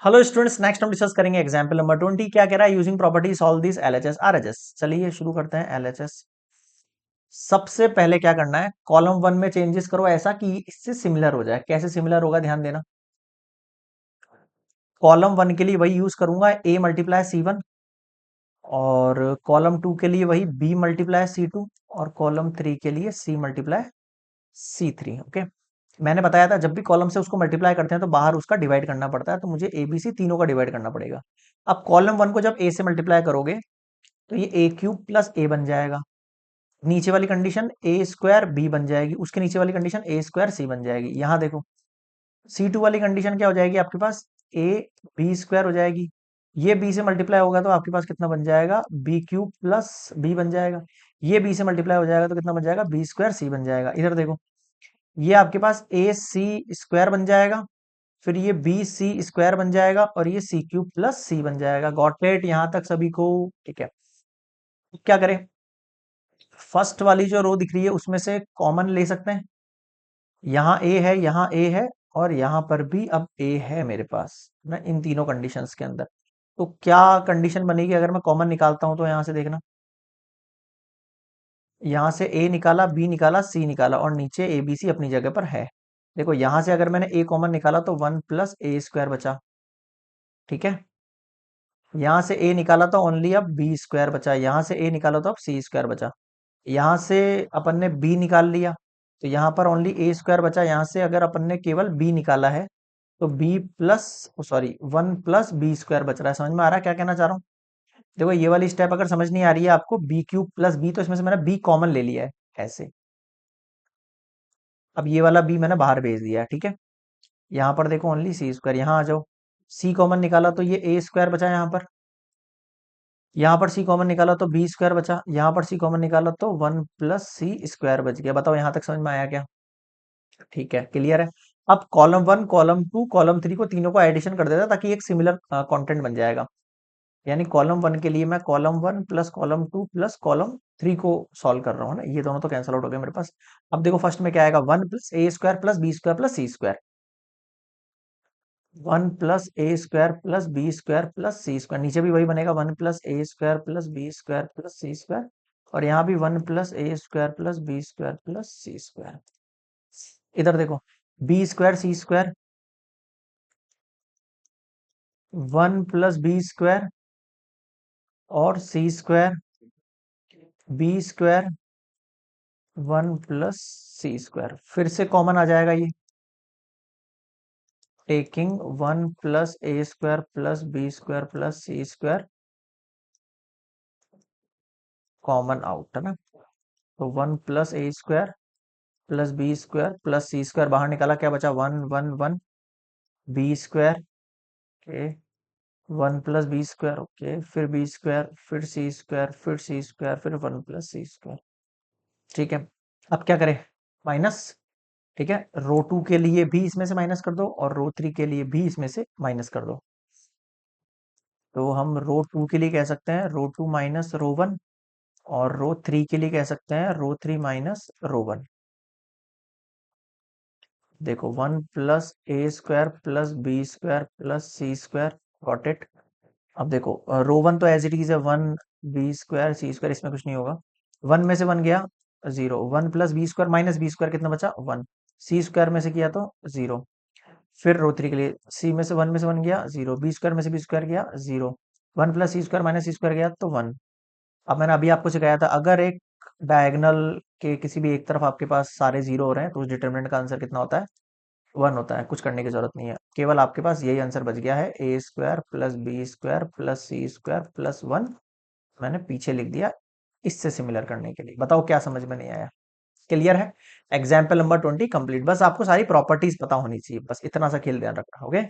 Hello students, next हम discuss करेंगे example number 20। क्या कह रहा है? Using property solve this LHS RHS. चलिए शुरू करते हैं। एलएचएस सबसे पहले क्या करना है, कॉलम वन में चेंजेस करो ऐसा कि इससे सिमिलर हो जाए। कैसे सिमिलर होगा, ध्यान देना। कॉलम वन के लिए वही यूज करूंगा, ए मल्टीप्लाई सी वन, और कॉलम टू के लिए वही बी मल्टीप्लाई सी टू, और कॉलम थ्री के लिए C multiply C three. Okay, मैंने बताया था जब भी कॉलम से उसको मल्टीप्लाई करते हैं तो बाहर उसका डिवाइड करना पड़ता है, तो मुझे ए बी सी तीनों का डिवाइड करना पड़ेगा। अब कॉलम वन को जब ए से मल्टीप्लाई करोगे तो ये ए क्यूब प्लस ए बन जाएगा। नीचे वाली कंडीशन ए स्क्वायर बी बन जाएगी, उसके नीचे वाली कंडीशन ए स्क्वायर सी बन जाएगी। यहां देखो, सी टू वाली कंडीशन क्या हो जाएगी आपके पास, ए बी स्क्वायर हो जाएगी। ये बी से मल्टीप्लाई होगा तो आपके पास कितना बन जाएगा, बी क्यूब प्लस बी बन जाएगा। ये बी से मल्टीप्लाई हो जाएगा तो कितना बन जाएगा, बी स्क्वायर सी बन जाएगा। इधर देखो, ये आपके पास ए सी स्क्वायर बन जाएगा, फिर ये बी सी स्क्वायर बन जाएगा, और ये सी क्यूब प्लस सी बन जाएगा। गॉट इट यहां तक सभी को? ठीक है, क्या करें, फर्स्ट वाली जो रो दिख रही है उसमें से कॉमन ले सकते हैं। यहाँ ए है, यहाँ ए है, और यहाँ पर भी अब ए है मेरे पास ना, इन तीनों कंडीशंस के अंदर। तो क्या कंडीशन बनेगी अगर मैं कॉमन निकालता हूं? तो यहाँ से देखना, यहाँ से ए निकाला, बी निकाला, सी निकाला, और नीचे ए बी सी अपनी जगह पर है। देखो, यहाँ से अगर मैंने ए कॉमन निकाला तो वन प्लस ए स्क्वायर बचा। ठीक है, यहाँ से ए निकाला तो ओनली अब बी स्क्वायर बचा, यहाँ से ए निकाला तो अब सी स्क्वायर बचा। यहाँ से अपन ने बी निकाल लिया तो यहाँ पर ओनली ए स्क्वायर बचा। यहाँ से अगर अपन ने केवल बी निकाला है तो B plus, sorry, one plus B square बच रहा है। समझ में आ रहा है क्या कहना चाह रहा हूँ? देखो, ये वाली स्टेप अगर समझ नहीं आ रही है आपको, बी क्यूब प्लस बी, तो इसमें से मैंने बी कॉमन ले लिया है ऐसे। अब ये वाला बी मैंने बाहर भेज दिया है। ठीक है, यहाँ पर देखो ओनली सी स्क्वायर, यहाँ आ जाओ। सी कॉमन निकाला तो ये ए स्क्वायर बचा यहाँ पर, यहाँ पर सी कॉमन निकाला तो बी स्क्वायर बचा, यहाँ पर सी कॉमन निकाला तो वन प्लस सी स्क्वायर बच गया। बताओ यहाँ तक समझ में आया क्या? ठीक है, क्लियर है। अब column one, column to, column three को तीनों को एडिशन कर देता ताकि एक सिमिलर कंटेंट बन जाएगा। यानी कॉलम वन के लिए मैं column one plus column two plus column three को सॉल्व कर रहा हूँ ना, ये दोनों तो कैंसिल आउट हो गए मेरे पास। अब देखो, फर्स्ट में क्या आएगा, one plus A square plus B square plus C square, one plus A square plus B square plus C square. नीचे भी वही बनेगा, one plus A square plus B square plus C square, और यहाँ भी one plus A square plus B square plus C square. इधर देखो, B square C square, one plus B square और C square, B square, one plus C square. फिर से common आ जाएगा ये, taking one plus A square plus B square plus C square common out, है ना। तो one plus A square plus B square plus C square बाहर निकाला, क्या बचा, one one one, B square के, one plus B square, okay, फिर B square, फिर सी स्क्वायर, फिर सी स्क्वायर, फिर वन प्लस सी स्क्वायर। ठीक है, अब क्या करें, माइनस। ठीक है, रो टू के लिए भी इसमें से माइनस कर दो, और रो थ्री के लिए भी इसमें से माइनस कर दो। तो हम रो टू के लिए कह सकते हैं row two minus row one, और रो थ्री के लिए कह सकते हैं row three minus row one. देखो, one plus A square plus B square plus C square, got it. अब देखो, रो वन तो एज इट इज है, one B square C square, इसमें कुछ नहीं होगा। वन में से वन गया, zero. One plus B square minus B square कितना बचा, वन। सी स्क्वायर में से किया तो जीरो। फिर रो थ्री के लिए, सी में से वन गया, जीरो। बी स्क्वायर में से बी स्क्वायर गया, zero. One plus C square minus सी स्क्वायर गया तो वन। अब मैंने अभी आपको सिखाया था, अगर एक डायगोनल के किसी भी एक तरफ आपके पास सारे जीरो हो रहे हैं तो उस डिटर्मिनेंट का आंसर कितना होता है, वन होता है। कुछ करने की जरूरत नहीं है, केवल आपके पास यही आंसर बच गया है, A square plus B square plus C square plus one. मैंने पीछे लिख दिया इससे सिमिलर करने के लिए। बताओ क्या समझ में नहीं आया? क्लियर है? Example number 20 complete. बस आपको सारी प्रॉपर्टीज पता होनी चाहिए, बस इतना सा खेल ध्यान रखना। ओके।